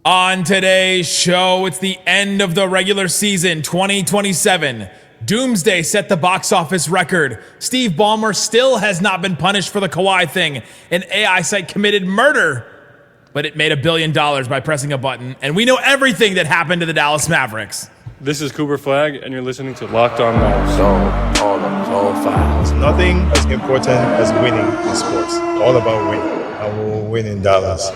On today's show, it's the end of the regular season 2027. Doomsday set the box office record. Steve Ballmer still has not been punished for the Kawhi thing. An AI site committed murder, but it made $1 billion by pressing a button. And we know everything that happened to the Dallas Mavericks. This is Cooper Flagg, and you're listening to Locked On Mavs. All files. Nothing as important as winning in sports. All about winning. I will win in Dallas.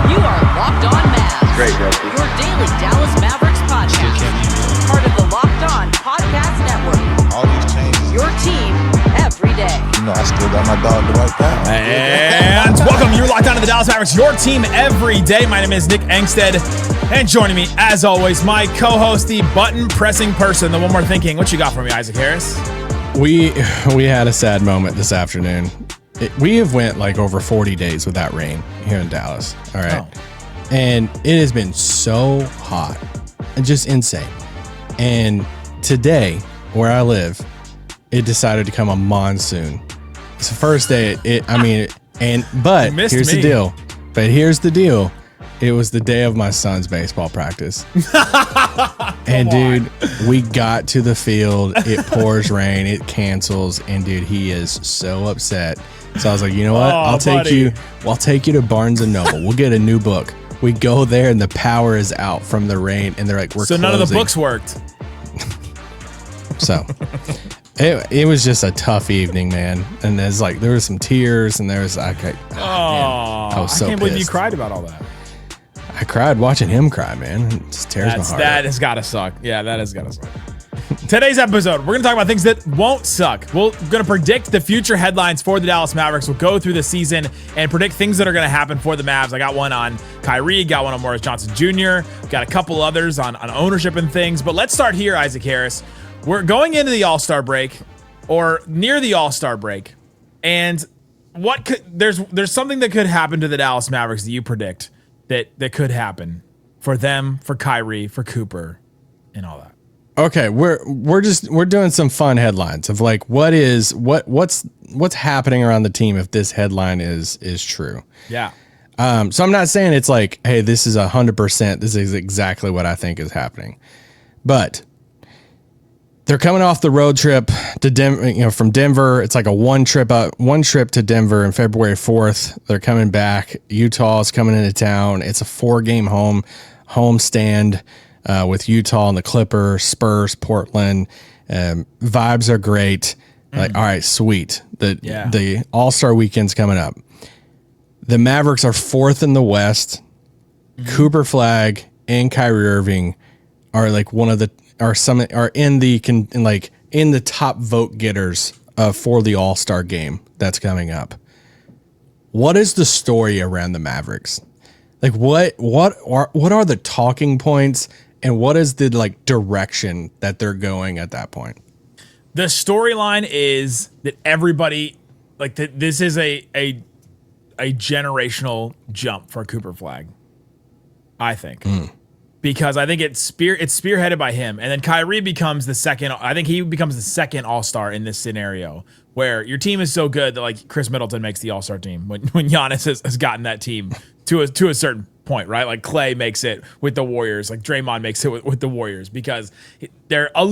You are Locked On Mavs. Great, Jesse. Your daily Dallas Mavericks podcast. Part of the Locked On Podcast Network. All these changes. Your team every day. You know, I still got my dog the right guy. And welcome, you're locked on to the Dallas Mavericks, your team every day. My name is Nick Angstadt, and joining me, as always, my co-host, the button-pressing person, the one more thinking. What you got for me, Isaac Harris? We had a sad moment this afternoon. We have went like over 40 days without rain here in Dallas. All right. Oh. And it has been so hot and just insane. And today, where I live, it decided to come a monsoon. It's the first day. But here's the deal. It was the day of my son's baseball practice. And dude, we got to the field. It pours rain. It cancels. And dude, he is so upset. So I was like, you know what? I'll take you to Barnes and Noble. We'll get a new book. We go there and the power is out from the rain, and they're like, we're closing. None of the books worked. So it was just a tough evening, man. And there's like there was some tears, and there was I was so I can't believe you pissed. cried about all that. I cried watching him cry, man. It just tears my heart. That has got to suck. Yeah, that has got to suck. Today's episode, we're going to talk about things that won't suck. We're going to predict the future headlines for the Dallas Mavericks. We'll go through the season and predict things that are going to happen for the Mavs. I got one on Kyrie, got one on Morez Johnson Jr., got a couple others on ownership and things. But let's start here, Isaac Harris. We're going into the All-Star break, or near the All-Star break, and there's something that could happen to the Dallas Mavericks that you predict that could happen for them, for Kyrie, for Cooper, and all that. Okay, we're doing some fun headlines of like what's happening around the team if this headline is true. Yeah. So I'm not saying it's like, hey, this is 100%. This is exactly what I think is happening, but they're coming off the road trip to Denver. From Denver, it's like a one trip to Denver on February 4th. They're coming back. Utah is coming into town. It's a 4-game home stand. With Utah and the Clippers, Spurs, Portland. Vibes are great. Like, all right, sweet. The All-Star weekend's coming up. The Mavericks are 4th in the West. Cooper Flagg and Kyrie Irving are like in the top vote getters for the All-Star game that's coming up. What is the story around the Mavericks? Like what are the talking points? And what is the direction that they're going at that point? The storyline is that everybody this is a generational jump for Cooper Flagg. I think. Because I think it's spearheaded by him, and then Kyrie becomes the second. I think he becomes the second All-Star in this scenario, where your team is so good that Chris Middleton makes the All-Star team when Giannis has gotten that team to a certain point, right? Like Klay makes it with the Warriors, like Draymond makes it with the Warriors, because there's a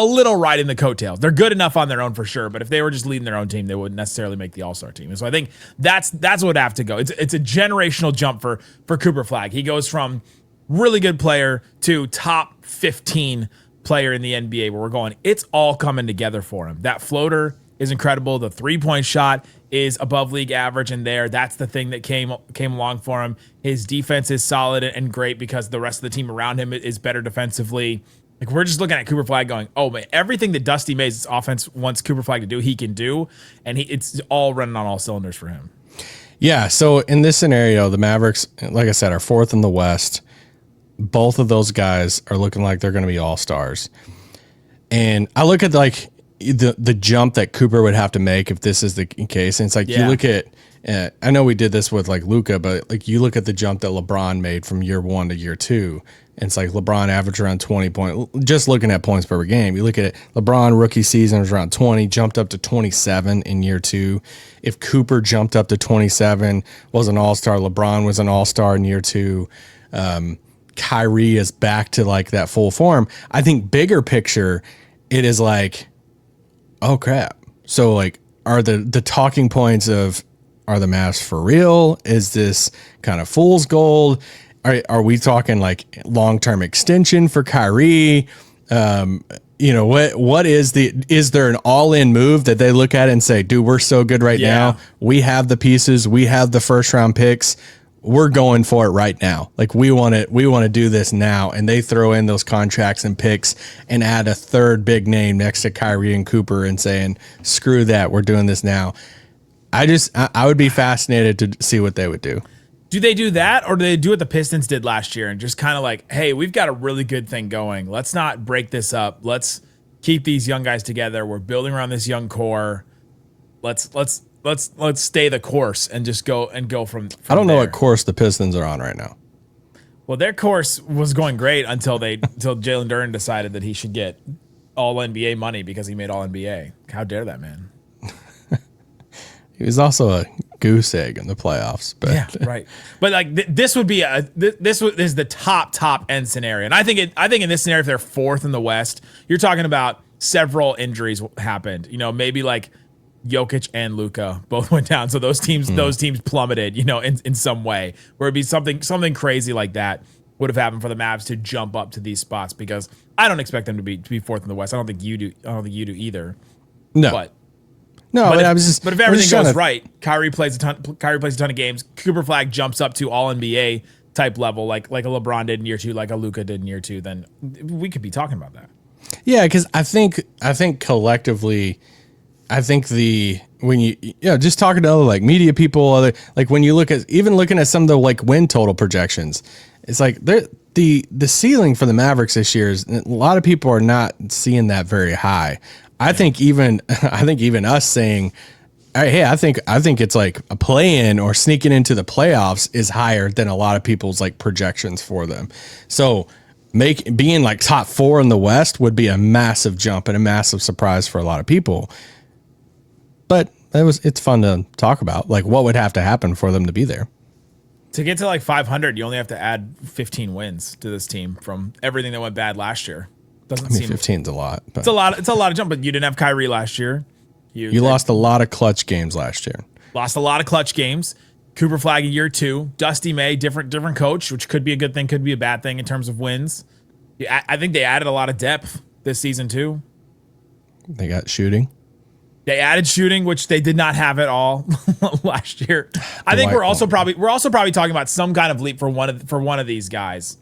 little ride in the coattails. They're good enough on their own for sure, but if they were just leading their own team, they wouldn't necessarily make the All-Star team. And so I think that's what would have to go. It's a generational jump for Cooper Flagg. He goes from really good player to top 15 player in the NBA, where we're going, it's all coming together for him. That floater is incredible. The 3-point shot is above league average in there. That's the thing that came along for him. His defense is solid and great because the rest of the team around him is better defensively. We're just looking at Cooper Flagg going, oh man, everything that Dusty Mays' offense wants Cooper Flagg to do, he can do, and it's all running on all cylinders for him. Yeah, so in this scenario, the Mavericks, like I said, are 4th in the West. Both of those guys are looking like they're going to be all-stars. And I look at the jump that Cooper would have to make if this is the case. And it's you look at, I know we did this with Luka, but you look at the jump that LeBron made from year 1 to year 2. And it's LeBron averaged around 20 points. Just looking at points per game, you look at it, LeBron rookie season was around 20, jumped up to 27 in year 2. If Cooper jumped up to 27, was an all-star, LeBron was an all-star in year 2. Kyrie is back to like that full form. I think bigger picture, it is like, oh crap. So like, are the talking points of, are the Mavs for real? Is this kind of fool's gold? Are we talking like long-term extension for Kyrie? What is there an all-in move that they look at and say, dude, we're so good right now. We have the pieces. We have the first round picks. We're going for it right now. Like we want to do this now. And they throw in those contracts and picks and add a third big name next to Kyrie and Cooper and saying, screw that. We're doing this now. I would be fascinated to see what they would do. Do they do that, or do they do what the Pistons did last year and just kind of like, hey, we've got a really good thing going. Let's not break this up. Let's keep these young guys together. We're building around this young core. Let's stay the course and just go from I don't know there. what course the Pistons are on right now. Well, their course was going great until Jalen Duren decided that he should get all NBA money because he made all NBA. How dare that man? He was also a goose egg in the playoffs, but yeah, right. But like this would be this is the top end scenario, and I think in this scenario, if they're fourth in the West, you're talking about several injuries happened. Maybe like Jokic and Luka both went down, so those teams plummeted. In some way, where it'd be something crazy like that would have happened for the Mavs to jump up to these spots, because I don't expect them to be fourth in the West. I don't think you do. I don't think you do either. No. But if everything goes right, Kyrie plays a ton of games. Cooper Flagg jumps up to all NBA type level, like a LeBron did in year 2, like a Luka did in year 2. Then we could be talking about that. Yeah, because I think collectively, when you just talking to other like media people, like when you looking at some of the like win total projections, it's like the ceiling for the Mavericks this year is, a lot of people are not seeing that very high. I think even us saying, hey, I think it's like a play-in or sneaking into the playoffs is higher than a lot of people's like projections for them. So being like top 4 in the West would be a massive jump and a massive surprise for a lot of people. But it's fun to talk about, like what would have to happen for them to be there. To get to like 500, you only have to add 15 wins to this team from everything that went bad last year. Doesn't seem 15's a lot. But it's a lot. It's a lot of jump. But you didn't have Kyrie last year. You lost a lot of clutch games last year. Lost a lot of clutch games. Cooper Flagg in year 2. Dusty May, different coach, which could be a good thing, could be a bad thing in terms of wins. I think they added a lot of depth this season too. They got shooting. They added shooting, which they did not have at all last year. I think we're also probably talking about some kind of leap for one of these guys.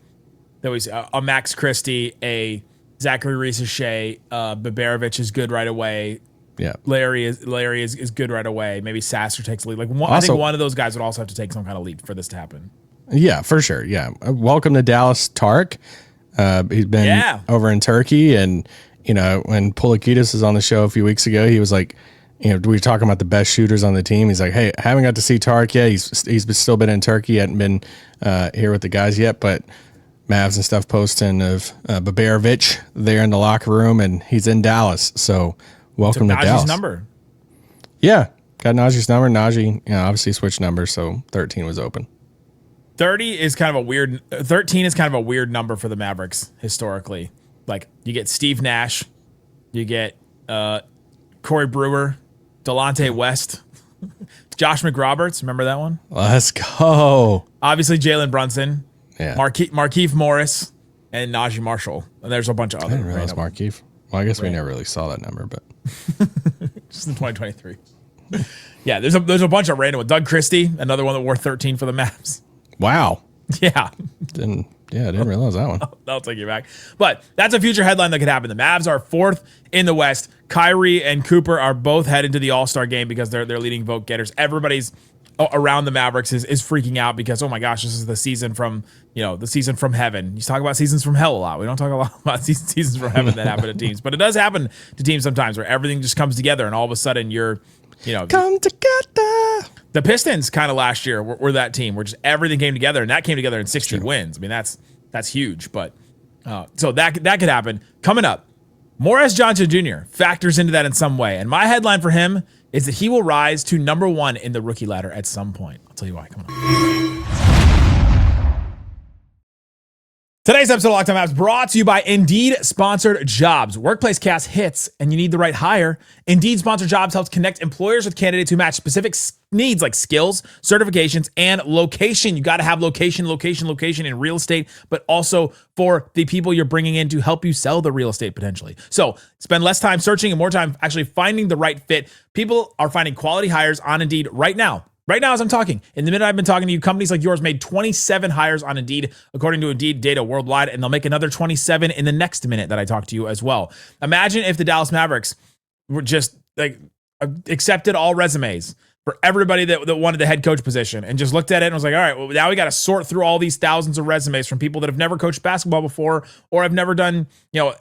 There was a Max Christie, a Zachary Reese-Shea, Baberovich is good right away. Yeah, Larry is good right away. Maybe Sasser takes a lead. I think one of those guys would also have to take some kind of lead for this to happen. Yeah, for sure. Yeah, welcome to Dallas, Tark. He's been over in Turkey, and when Polikitis was on the show a few weeks ago, he was like, we were talking about the best shooters on the team. He's like, hey, I haven't got to see Tark yet. He's still been in Turkey, hadn't been here with the guys yet, but Mavs and stuff posting of Baberovich there in the locker room, and he's in Dallas. So welcome to Dallas. Number. Yeah, got Naji's number. Naji, obviously switched numbers, so 13 was open. 13 is kind of a weird number for the Mavericks historically. Like you get Steve Nash, you get Corey Brewer, Delonte West, Josh McRoberts. Remember that one? Let's go. Obviously Jalen Brunson. Yeah. Markieff Morris and Naji Marshall. And there's a bunch of other. I didn't realize Markieff. Well, I guess we never really saw that number, but just in 2023. Yeah, there's a bunch of random ones. Doug Christie, another one that wore 13 for the Mavs. Wow. Yeah. I didn't realize that one. That'll take you back. But that's a future headline that could happen. The Mavs are 4th in the West. Kyrie and Cooper are both headed to the All-Star game because they're leading vote getters. Everybody's around the Mavericks is freaking out because, oh my gosh, this is the season from heaven. You talk about seasons from hell a lot. We don't talk a lot about seasons from heaven that happen to teams, but it does happen to teams sometimes where everything just comes together and all of a sudden you're, come together. The Pistons kind of last year were that team where just everything came together, and that came together in 16 wins. I mean, that's huge, but so that could happen. Coming up, Morez Johnson Jr. factors into that in some way, and my headline for him is that he will rise to number 1 in the rookie ladder at some point. I'll tell you why. Come on. Today's episode of Locked On Mavs brought to you by Indeed Sponsored Jobs. Workplace chaos hits and you need the right hire. Indeed Sponsored Jobs helps connect employers with candidates who match specific needs like skills, certifications, and location. You got to have location in real estate, but also for the people you're bringing in to help you sell the real estate potentially. So spend less time searching and more time actually finding the right fit. People are finding quality hires on Indeed right now. Right now, as I'm talking, in the minute I've been talking to you, companies like yours made 27 hires on Indeed, according to Indeed data worldwide, and they'll make another 27 in the next minute that I talk to you as well. Imagine if the Dallas Mavericks were just like accepted all resumes for everybody that wanted the head coach position and just looked at it and was like, all right, well, now we got to sort through all these thousands of resumes from people that have never coached basketball before or have never done,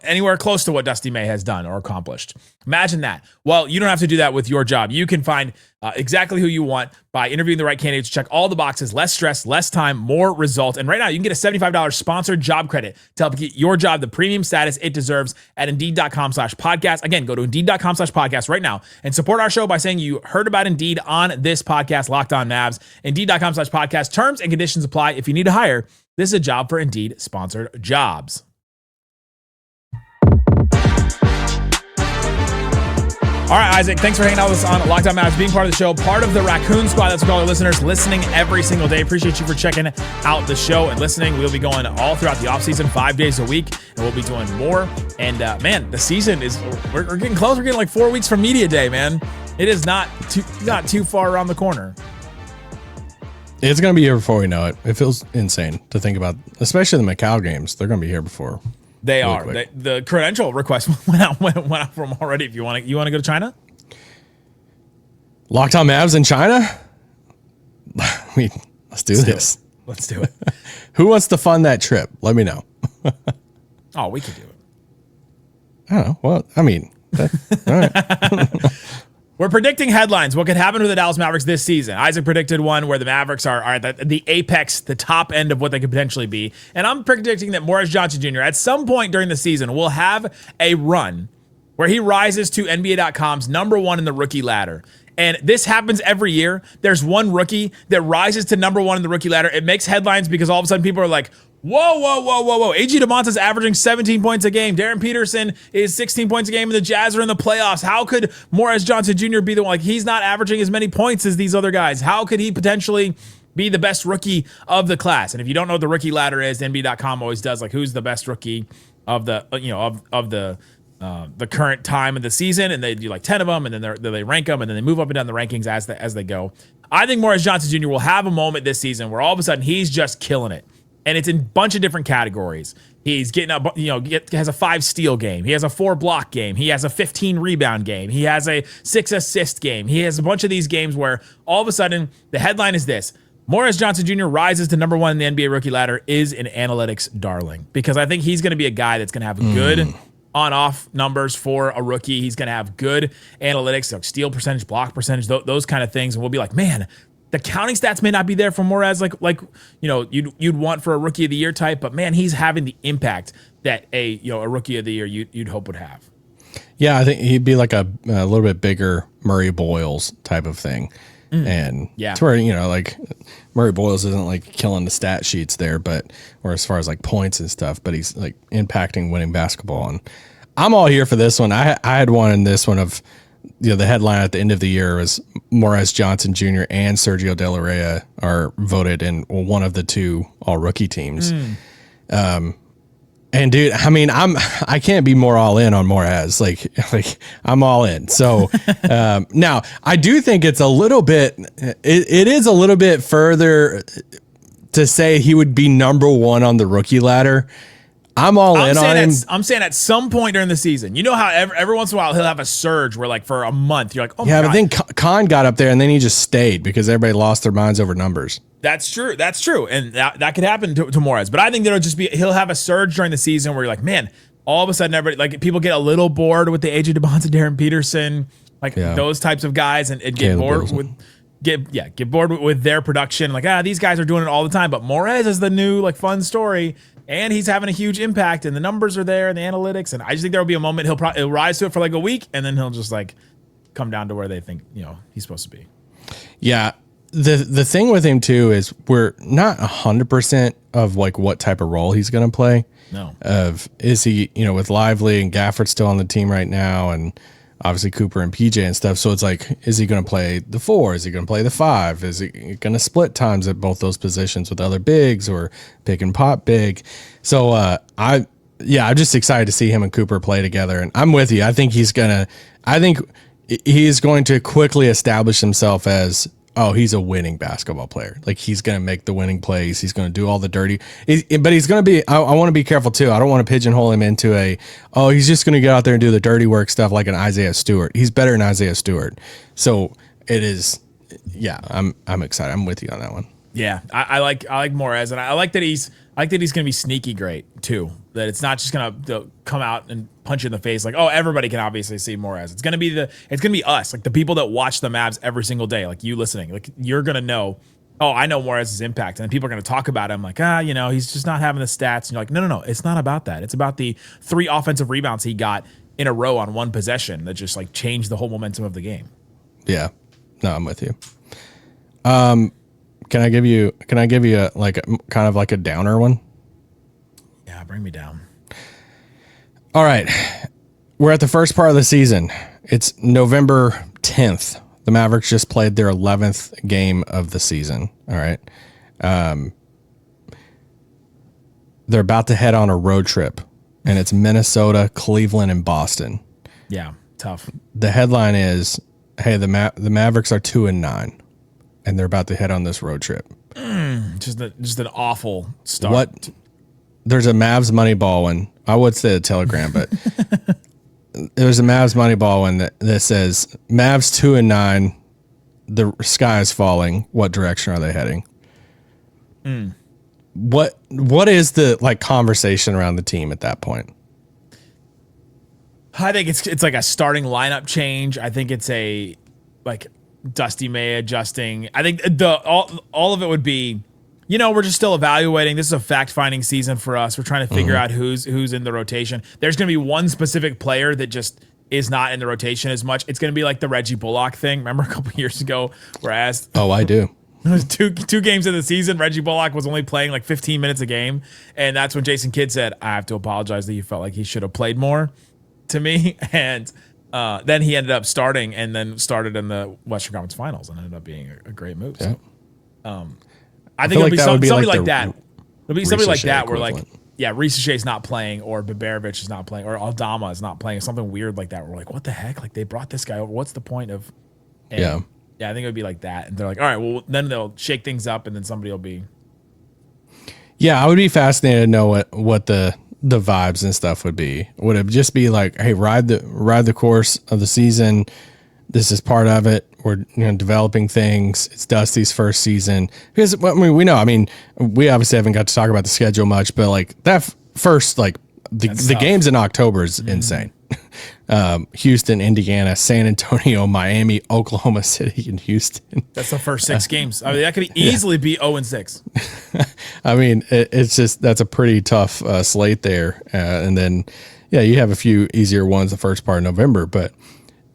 anywhere close to what Dusty May has done or accomplished. Imagine that. Well, you don't have to do that with your job. You can find exactly who you want by interviewing the right candidates, check all the boxes, less stress, less time, more results. And right now you can get a $75 sponsored job credit to help get your job the premium status it deserves at Indeed.com/podcast. Again, go to Indeed.com/podcast right now and support our show by saying you heard about Indeed on this podcast, Locked On Mavs. Indeed.com/podcast. Terms and conditions apply. If you need to hire, this is a job for Indeed Sponsored Jobs. All right, Isaac, thanks for hanging out with us on Locked On Mavs, being part of the show, part of the Raccoon Squad. That's what we call our listeners, listening every single day. Appreciate you for checking out the show and listening. We'll be going all throughout the offseason, 5 days a week, and we'll be doing more. And, man, the season is, we're getting close. We're getting like 4 weeks from Media Day, man. It is not too far around the corner. It's going to be here before we know it. It feels insane to think about, especially the Macau games. They're going to be here before. They are. The credential request went out from already. If you want to go to China, Locked On Mavs in China. Let's do this. Let's do it. Who wants to fund that trip? Let me know. Oh, we can do it. I don't know. Well, I mean, all right. We're predicting headlines. What could happen to the Dallas Mavericks this season? Isaac predicted one where the Mavericks are at the apex, the top end of what they could potentially be. And I'm predicting that Morez Johnson Jr. at some point during the season will have a run where he rises to NBA.com's number one in the rookie ladder. And this happens every year. There's one rookie that rises to number one in the rookie ladder. It makes headlines because all of a sudden people are like, whoa. A.G. DeMonta's averaging 17 points a game. Darren Peterson is 16 points a game, and the Jazz are in the playoffs. How could Morez Johnson Jr. be the one? Like, he's not averaging as many points as these other guys. How could he potentially be the best rookie of the class? And if you don't know what the rookie ladder is, NBA.com always does, like, who's the best rookie of the, the current time of the season, and they do like 10 of them, and then they rank them, and then they move up and down the rankings as they go. I think Morez Johnson Jr. will have a moment this season where all of a sudden he's just killing it. And it's in a bunch of different categories. He's getting up, has a 5 steal game. He has a 4 block game. He has a 15 rebound game. He has a 6 assist game. He has a bunch of these games where all of a sudden the headline is this: Morez Johnson Jr. rises to number one in the NBA rookie ladder, is an analytics darling. Because I think he's going to be a guy that's going to have good on-off numbers for a rookie. He's going to have good analytics, like steal percentage, block percentage, those kind of things. And we'll be like, man, the counting stats may not be there for Morez like you'd want for a rookie of the year type, but man, he's having the impact that a rookie of the year you'd hope would have. Yeah, I think he'd be like a little bit bigger Murray Boyles type of thing. And it's where, like Murray Boyles isn't like killing the stat sheets there, but or as far as like points and stuff, but he's like impacting winning basketball. And I'm all here for this one. I had one in this one of, the headline at the end of the year was Morez Johnson Jr. and Sergio De La Reyes are voted in one of the 2 all rookie teams. And dude, I mean, I can't be more all in on Morez. Like I'm all in. So now I do think it's a little bit, it is a little bit further to say he would be number one on the rookie ladder. I'm all in on him. I'm saying at some point during the season, you know how every once in a while he'll have a surge where like for a month you're like, oh my God. But then Khan got up there and then he just stayed because everybody lost their minds over numbers. That's true. And that could happen to Morez. But I think that'll just be, he'll have a surge during the season where you're like, man, all of a sudden everybody, like people get a little bored with the A.J. DeMonta, Darren Peterson, like those types of guys and get bored get bored with their production. Like, these guys are doing it all the time. But Morez is the new like fun story. And he's having a huge impact, and the numbers are there, and the analytics. And I just think there will be a moment he'll rise to it for like a week, and then he'll just like come down to where they think he's supposed to be. Yeah, the thing with him too is we're not 100% of like what type of role he's going to play. No. Is he, with Lively and Gafford still on the team right now, and obviously Cooper and PJ and stuff. So it's like, is he going to play the 4? Is he going to play the 5? Is he going to split times at both those positions with other bigs or pick and pop big? So I'm just excited to see him and Cooper play together. And I'm with you. I think he's going to quickly establish himself as, he's a winning basketball player. Like, he's going to make the winning plays. He's going to do all the dirty. But he's going to be, I want to be careful too. I don't want to pigeonhole him into he's just going to get out there and do the dirty work stuff like an Isaiah Stewart. He's better than Isaiah Stewart. So it is, I'm excited. I'm with you on that one. Yeah, I like Morez, and I like that he's going to be sneaky great too. That it's not just going to come out and punch you in the face like, everybody can obviously see Morez. It's going to be us, like the people that watch the Mavs every single day, like you listening. Like, you're going to know, I know Morez's impact, and then people are going to talk about him like, he's just not having the stats. And you're like, no, it's not about that. It's about the 3 offensive rebounds he got in a row on one possession that just like changed the whole momentum of the game. Yeah, no, I'm with you. Can I give you a kind of like a downer one? Yeah, bring me down. All right. We're at the first part of the season. It's November 10th. The Mavericks just played their 11th game of the season. All right. They're about to head on a road trip, and it's Minnesota, Cleveland, and Boston. Yeah, tough. The headline is, hey, the Mavericks are 2-9. And they're about to head on this road trip. Just an awful start. What? There's a Mavs Moneyball one. I would say a Telegram, but there's a Mavs Moneyball one that says Mavs 2-9. The sky is falling. What direction are they heading? What is the conversation around the team at that point? I think it's like a starting lineup change. I think it's a Dusty May adjusting. I think all of it would be, we're just still evaluating. This is a fact-finding season for us. We're trying to figure out who's in the rotation. There's going to be one specific player that just is not in the rotation as much. It's going to be like the Reggie Bullock thing. Remember a couple years ago where I asked? Oh, I do. It was two games in the season. Reggie Bullock was only playing 15 minutes a game, and that's when Jason Kidd said, "I have to apologize that you felt like he should have played more," to me, and. Then he ended up starting and then started in the Western Conference Finals and ended up being a great move. Yeah. So, I think it'll be somebody like that. It'll be somebody like that where Risiché's not playing or Baberovic is not playing or Aldama is not playing. Something weird like that. We're like, what the heck? Like, they brought this guy over. What's the point of? Yeah, I think it would be like that. And they're like, all right, well, then they'll shake things up and then somebody will be. Yeah, I would be fascinated to know what the vibes and stuff would be. Would it just be like, hey, ride the course of the season? This is part of it. We're developing things. It's Dusty's first season. Because we know. I mean, we obviously haven't got to talk about the schedule much, but that first the games in October is insane. Houston, Indiana, San Antonio, Miami, Oklahoma City, and Houston. That's the first 6 games. I mean, that could easily be 0-6. I mean, it's just that's a pretty tough slate there. And then, you have a few easier ones the first part of November. But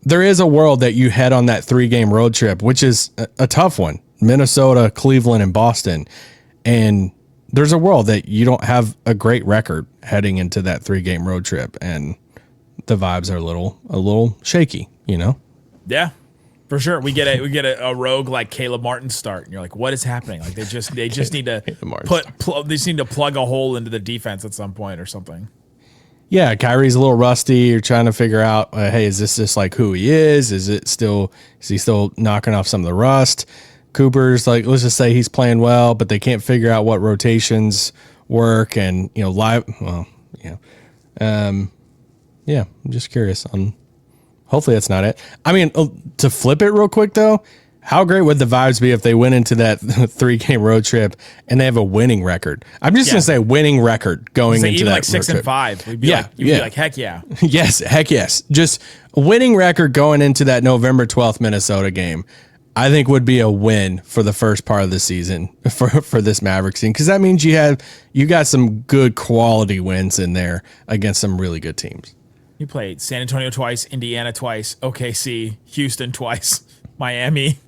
there is a world that you head on that 3-game road trip, which is a tough one. Minnesota, Cleveland, and Boston. And there's a world that you don't have a great record heading into that 3-game road trip. And the vibes are a little shaky, Yeah, for sure. We get a rogue like Caleb Martin start, and you're like, what is happening? Like they just need to they just need to plug a hole into the defense at some point or something. Yeah, Kyrie's a little rusty. You're trying to figure out, hey, is this just like who he is? Is he still knocking off some of the rust? Cooper's let's just say he's playing well, but they can't figure out what rotations work and Yeah, I'm just curious on. Hopefully that's not it. I mean, to flip it real quick though, how great would the vibes be if they went into that 3-game road trip and they have a winning record? I'm just gonna say winning record going into even that 6-5. We'd be be like, heck yeah. Yes, heck yes. Just winning record going into that November 12th Minnesota game. I think would be a win for the first part of the season for this Mavericks team, because that means you got some good quality wins in there against some really good teams. You played San Antonio twice, Indiana twice, OKC, Houston twice, Miami.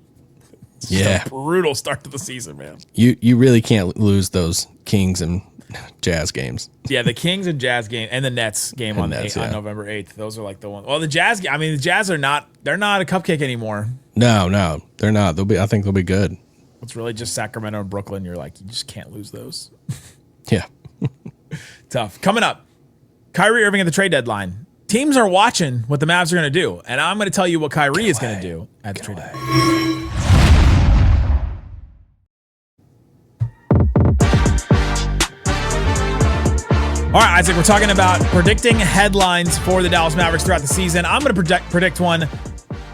Yeah. A brutal start to the season, man. You really can't lose those Kings and Jazz games. Yeah, the Kings and Jazz game and the Nets game on November 8th. Those are like the ones. Well, the Jazz, the Jazz are not a cupcake anymore. No, they're not. I think they'll be good. It's really just Sacramento and Brooklyn. You're like, you just can't lose those. Yeah. Tough. Coming up, Kyrie Irving at the trade deadline. Teams are watching what the Mavs are going to do, and I'm going to tell you what Kyrie is going to do at the trade deadline. All right, Isaac, we're talking about predicting headlines for the Dallas Mavericks throughout the season. I'm going to predict one.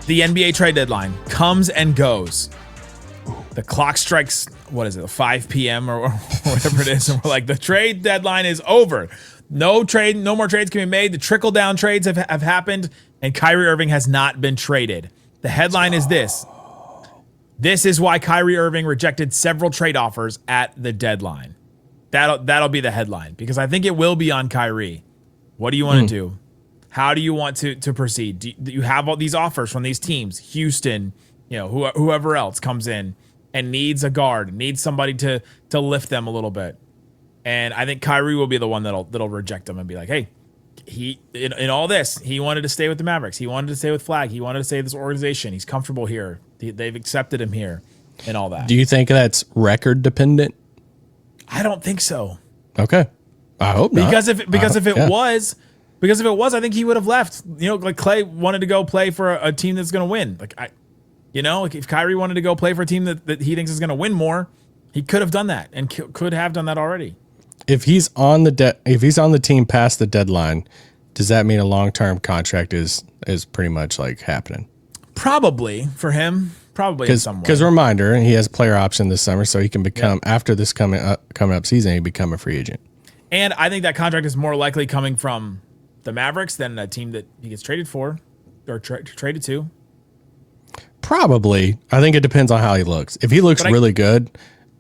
The NBA trade deadline comes and goes. The clock strikes, 5 p.m. or whatever it is, and we're like, the trade deadline is over. No more trades can be made. The trickle-down trades have happened, and Kyrie Irving has not been traded. The headline is this. This is why Kyrie Irving rejected several trade offers at the deadline. That'll be the headline, because I think it will be on Kyrie. What do you want to do? How do you want to proceed? Do you have all these offers from these teams? Houston, whoever else comes in and needs a guard, needs somebody to lift them a little bit. And I think Kyrie will be the one that'll reject them and be like, hey, he in all this, he wanted to stay with the Mavericks. He wanted to stay with Flagg. He wanted to stay with this organization. He's comfortable here. They've accepted him here and all that. Do you think that's record dependent? I don't think so. Okay. I hope not. Because if it was, I think he would have left. Like Klay wanted to go play for a team that's going to win. If Kyrie wanted to go play for a team that he thinks is going to win more, he could have done that and could have done that already. If he's on the team past the deadline, does that mean a long-term contract is pretty much like happening? Probably for him. Probably in some way. Because reminder, he has a player option this summer, so he can become after this coming up season, he become a free agent. And I think that contract is more likely coming from the Mavericks than a team that he gets traded for or traded to. Probably. I think it depends on how he looks. If he looks really good,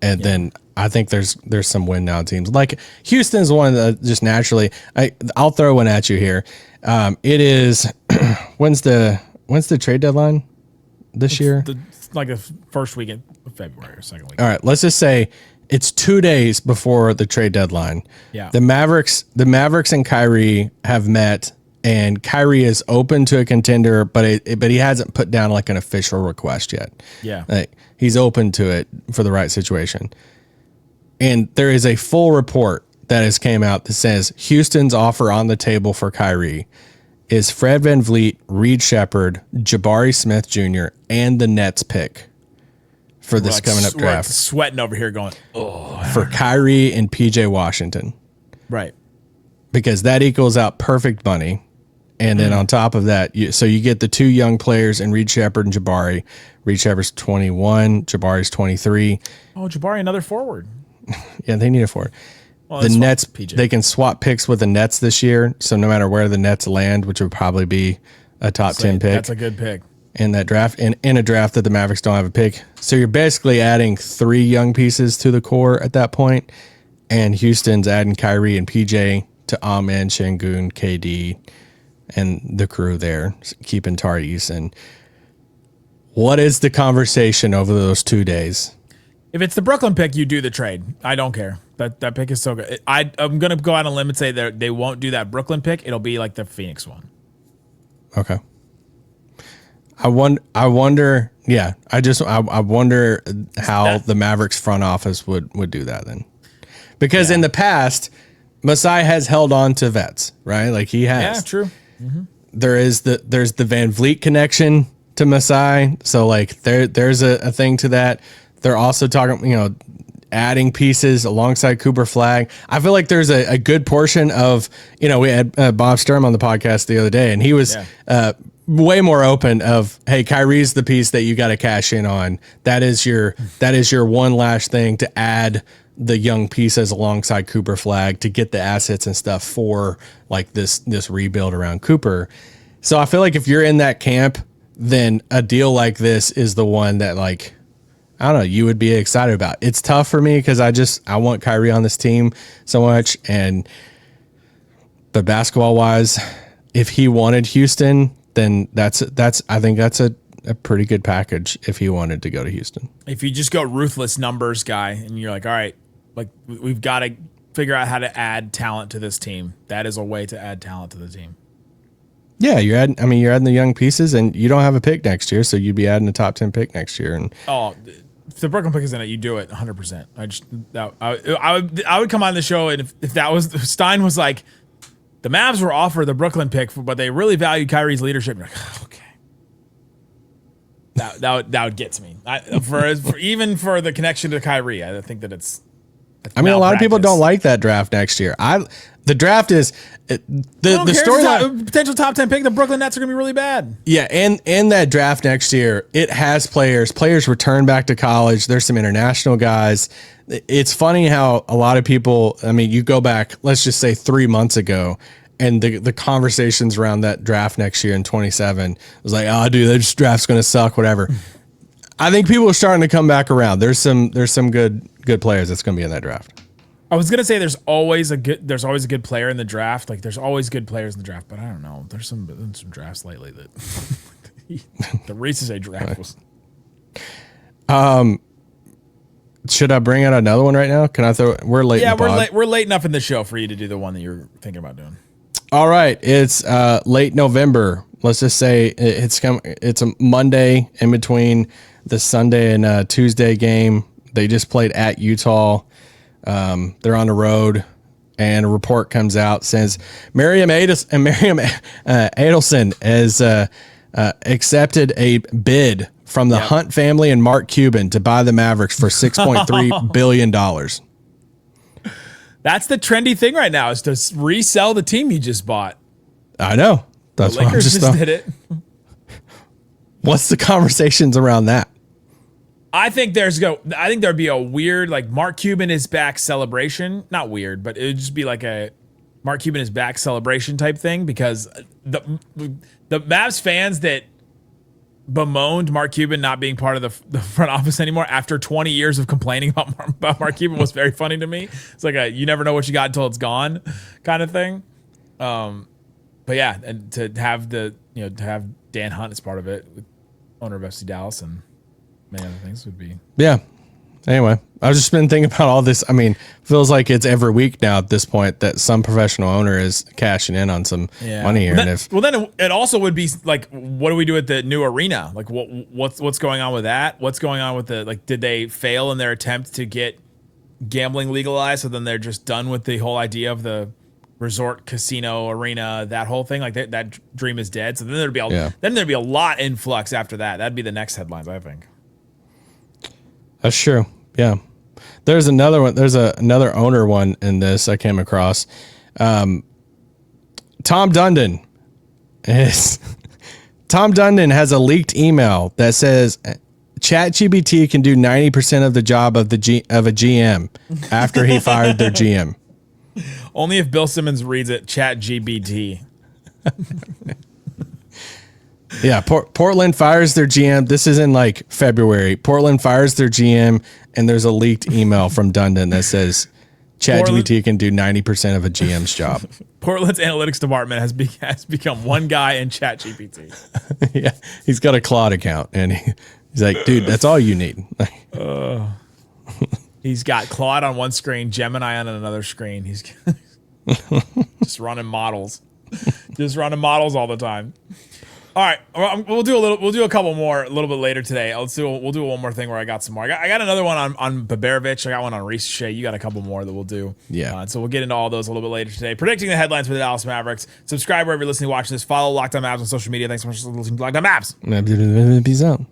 and then I think there's some win now teams. Like Houston's one that just naturally. I'll throw one at you here. It is when's the trade deadline this year? Like the first weekend of February or second week. All right, let's just say it's 2 days before the trade deadline. Yeah. The Mavericks and Kyrie have met, and Kyrie is open to a contender, but he hasn't put down like an official request yet. Yeah. Like, he's open to it for the right situation. And there is a full report that has came out that says Houston's offer on the table for Kyrie is Fred VanVleet, Reed Shepherd, Jabari Smith Jr., and the Nets pick for this coming up draft. We're sweating over here going, for Kyrie and PJ Washington. Right. Because that equals out perfect money. And then on top of that, you get the two young players in Reed Shepherd and Jabari. Reed Shepherd's 21, Jabari's 23. Oh, Jabari, another forward. Yeah, they need a forward. Well, the Nets, PJ. They can swap picks with the Nets this year. So no matter where the Nets land, which would probably be a top 10 pick. That's a good pick. In that draft, in a draft that the Mavericks don't have a pick. So you're basically adding 3 young pieces to the core at that point. And Houston's adding Kyrie and PJ to Amen, Şengün, KD, and the crew there, keeping Tari Eason. What is the conversation over those 2 days? If it's the Brooklyn pick, you do the trade. I don't care. That pick is so good. I'm going to go out on a limb and say they won't do that Brooklyn pick. It'll be like the Phoenix one. Okay. I wonder. Yeah, I wonder how the Mavericks front office would do that then, because in the past, Masai has held on to vets, right? Like he has. Yeah, true. Mm-hmm. There's the VanVleet connection to Masai, so like there's a thing to that. They're also talking, adding pieces alongside Cooper Flagg. I feel like there's a good portion of, we had Bob Sturm on the podcast the other day, and he was way more open of, hey, Kyrie's the piece that you got to cash in on. That is your one last thing to add the young pieces alongside Cooper Flagg to get the assets and stuff for like this rebuild around Cooper. So I feel like if you're in that camp, then a deal like this is the one that like, I don't know, you would be excited about. It's tough for me because I want Kyrie on this team so much. But basketball wise, if he wanted Houston, then I think that's a a pretty good package if he wanted to go to Houston. If you just go ruthless numbers guy and you're like, all right, like we've got to figure out how to add talent to this team. That is a way to add talent to the team. Yeah, you're adding the young pieces, and you don't have a pick next year, so you'd be adding a top 10 pick next year. And if the Brooklyn pick is in it, you do it 100%. I would come on the show, and if that was Stein was like, the Mavs were offered the Brooklyn pick, but they really valued Kyrie's leadership. You're like, okay, that would get to me. Even for the connection to Kyrie, I think that it's. I mean, a lot of people don't like that draft next year. The draft is the storyline. Potential top 10 pick. The Brooklyn Nets are going to be really bad. Yeah, and that draft next year, it has players. Players return back to college. There's some international guys. It's funny how a lot of people. I mean, you go back. Let's just say 3 months ago, and the conversations around that draft next year in 27 was like, oh, dude, this draft's going to suck. Whatever. I think people are starting to come back around. There's some good players that's going to be in that draft. I was gonna say there's always a good player in the draft. Like there's always good players in the draft, but I don't know. There's some drafts lately that the Reese's age draft was. Should I bring out another one right now? Can I throw? We're late. Yeah, we're late enough in the show for you to do the one that you're thinking about doing. All right, it's late November. Let's just say it's a Monday in between the Sunday and Tuesday game. They just played at Utah. They're on the road, and a report comes out says Miriam Adelson has accepted a bid from the Hunt family and Mark Cuban to buy the Mavericks for $6.3 billion. That's the trendy thing right now, is to resell the team you just bought. I know. That's the Lakers just did it. What's the conversations around that? I think there'd be a weird, like, Mark Cuban is back celebration. Not weird, but it would just be like a Mark Cuban is back celebration type thing, because the Mavs fans that bemoaned Mark Cuban not being part of the front office anymore after 20 years of complaining about Mark Cuban was very funny to me. It's like you never know what you got until it's gone kind of thing. But yeah, and to have to have Dan Hunt as part of it, owner of FC Dallas, and many other things would be. Yeah. Anyway, I've just been thinking about all this. I mean, feels like it's every week now at this point that some professional owner is cashing in on some money here. Then it also would be like, what do we do at the new arena? Like, what's going on with that? What's going on with did they fail in their attempt to get gambling legalized? So then they're just done with the whole idea of the resort casino arena, that whole thing. Like that dream is dead. So then there'd be a lot influx after that. That'd be the next headlines, I think. That's true. Yeah. There's another one. There's another owner one in this I came across. Tom Dundon has a leaked email that says ChatGPT can do 90% of the job of a GM after he fired their GM. Only if Bill Simmons reads it, ChatGPT. Yeah, Portland fires their GM. This is in like February. Portland fires their GM, and there's a leaked email from Dundon that says ChatGPT can do 90% of a GM's job. Portland's analytics department has become one guy in ChatGPT. Yeah, he's got a Claude account, and he's like, dude, that's all you need. He's got Claude on one screen, Gemini on another screen. He's just running models, all the time. All right, we'll do a couple more a little bit later today. We'll do one more thing where I got some more. I got another one on Baberovich. I got one on Reese Shea. You got a couple more that we'll do. Yeah. So we'll get into all those a little bit later today. Predicting the headlines for the Dallas Mavericks. Subscribe wherever you're listening, watching this. Follow Locked On Mavs on social media. Thanks so much for listening to Locked On Mavs. Peace out.